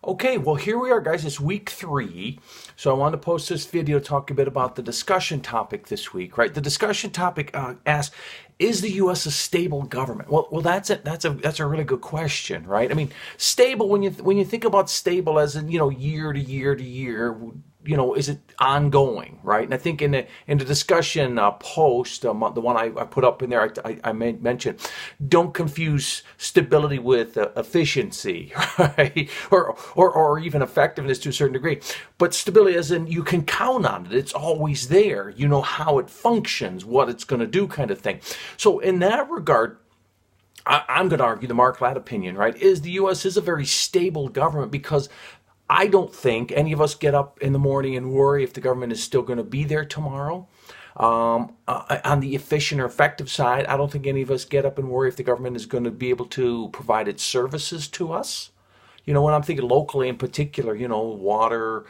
Okay, well, here we are, guys. It's week 3. So I wanted to post this video talking a bit about the discussion topic this week, right? The discussion topic asks, is the U.S. a stable government? Well, that's a really good question, right? I mean, stable, when you think about stable as in, year to year to year, is it ongoing, right? And I think in the discussion post, the one I put up in there, I mentioned, don't confuse stability with efficiency, right? Or even effectiveness to a certain degree. But stability as in you can count on it. It's always there. You know how it functions, what it's going to do kind of thing. So in that regard, I'm going to argue the Mark Ladd opinion, right, is the U.S. is a very stable government because I don't think any of us get up in the morning and worry if the government is still going to be there tomorrow. On the efficient or effective side, I don't think any of us get up and worry if the government is going to be able to provide its services to us. When I'm thinking locally in particular, water,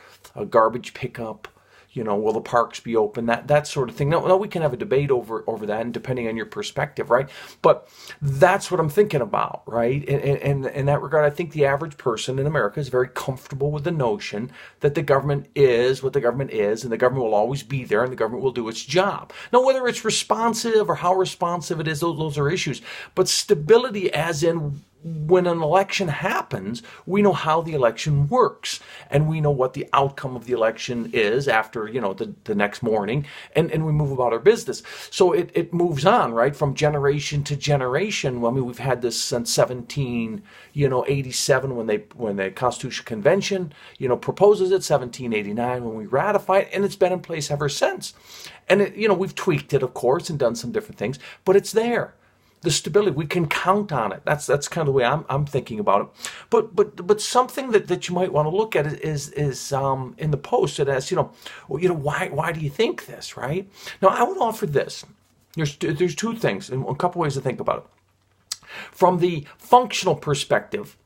garbage pickup, will the parks be open? That sort of thing. Now we can have a debate over that, and depending on your perspective, right? But that's what I'm thinking about, right? And in that regard, I think the average person in America is very comfortable with the notion that the government is what the government is, and the government will always be there, and the government will do its job. Now, whether it's responsive or how responsive it is, those are issues. But stability, as in when an election happens, we know how the election works, and we know what the outcome of the election is after, the next morning, and we move about our business. So it moves on, right, from generation to generation. I mean, we've had this since 1787 when the Constitutional Convention, proposes it, 1789 when we ratify it, and it's been in place ever since. And we've tweaked it, of course, and done some different things, but it's there. The stability, we can count on it. That's kind of the way I'm thinking about it. But something that you might want to look at is in the post it asks, why do you think this, right? Now I would offer this. There's two things and a couple ways to think about it. From the functional perspective,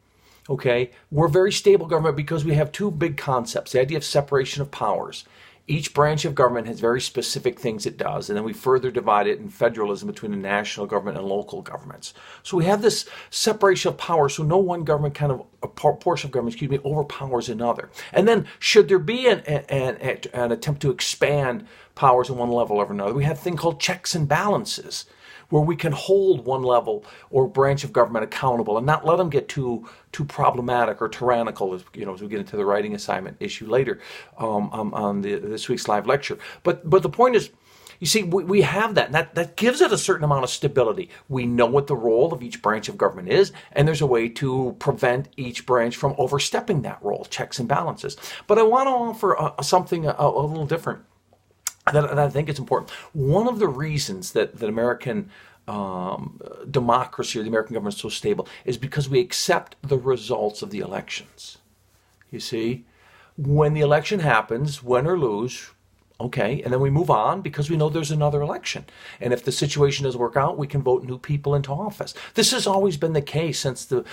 okay, we're a very stable government because we have two big concepts: the idea of separation of powers. Each branch of government has very specific things it does, and then we further divide it in federalism between the national government and local governments. So we have this separation of power, so no one government a portion of government, overpowers another. And then should there be an attempt to expand powers in one level over another, we have a thing called checks and balances, where we can hold one level or branch of government accountable and not let them get too problematic or tyrannical, as we get into the writing assignment issue later on this week's live lecture. But the point is, you see, we have that, and that gives it a certain amount of stability. We know what the role of each branch of government is, and there's a way to prevent each branch from overstepping that role, checks and balances. But I want to offer something a little different that I think is important. One of the reasons that American democracy or the American government is so stable is because we accept the results of the elections. You see, when the election happens, win or lose, okay, and then we move on because we know there's another election. And if the situation doesn't work out, we can vote new people into office. This has always been the case since the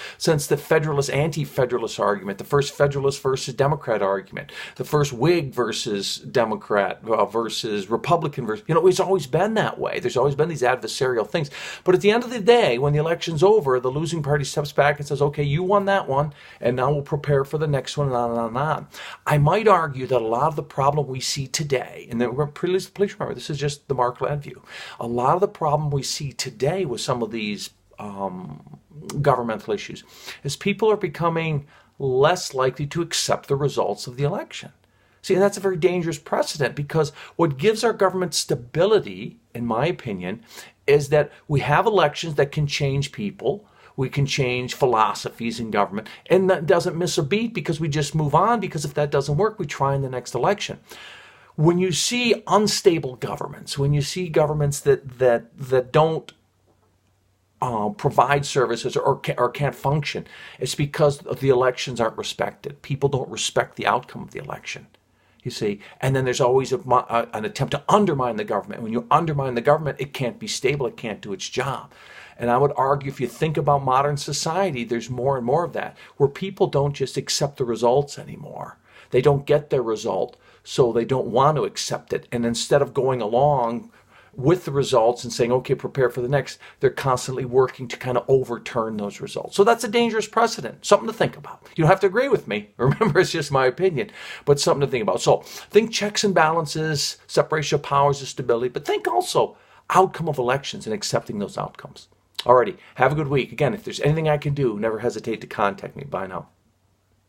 Federalist, anti-Federalist argument, the first Federalist versus Democrat argument, the first Whig versus Democrat versus Republican versus, it's always been that way. There's always been these adversarial things. But at the end of the day, when the election's over, the losing party steps back and says, okay, you won that one, and now we'll prepare for the next one, and on and on and on. I might argue that a lot of the problem we see today, and then please remember, this is just the Mark Ladd view. A lot of the problem we see today with some of these governmental issues is people are becoming less likely to accept the results of the election. See, and that's a very dangerous precedent, because what gives our government stability, in my opinion, is that we have elections that can change people. We can change philosophies in government, and that doesn't miss a beat because we just move on, because if that doesn't work, we try in the next election. When you see unstable governments, when you see governments that don't provide services or can't function, it's because the elections aren't respected. People don't respect the outcome of the election, you see. And then there's always an attempt to undermine the government. When you undermine the government, it can't be stable. It can't do its job. And I would argue, if you think about modern society, there's more and more of that, where people don't just accept the results anymore. They don't get their result, so they don't want to accept it. And instead of going along with the results and saying, okay, prepare for the next. They're constantly working to kind of overturn those results. So that's a dangerous precedent, something to think about. You don't have to agree with me. Remember, it's just my opinion, but something to think about. So think checks and balances, separation of powers and stability, but think also outcome of elections and accepting those outcomes. Alrighty, have a good week. Again, if there's anything I can do, never hesitate to contact me. Bye now.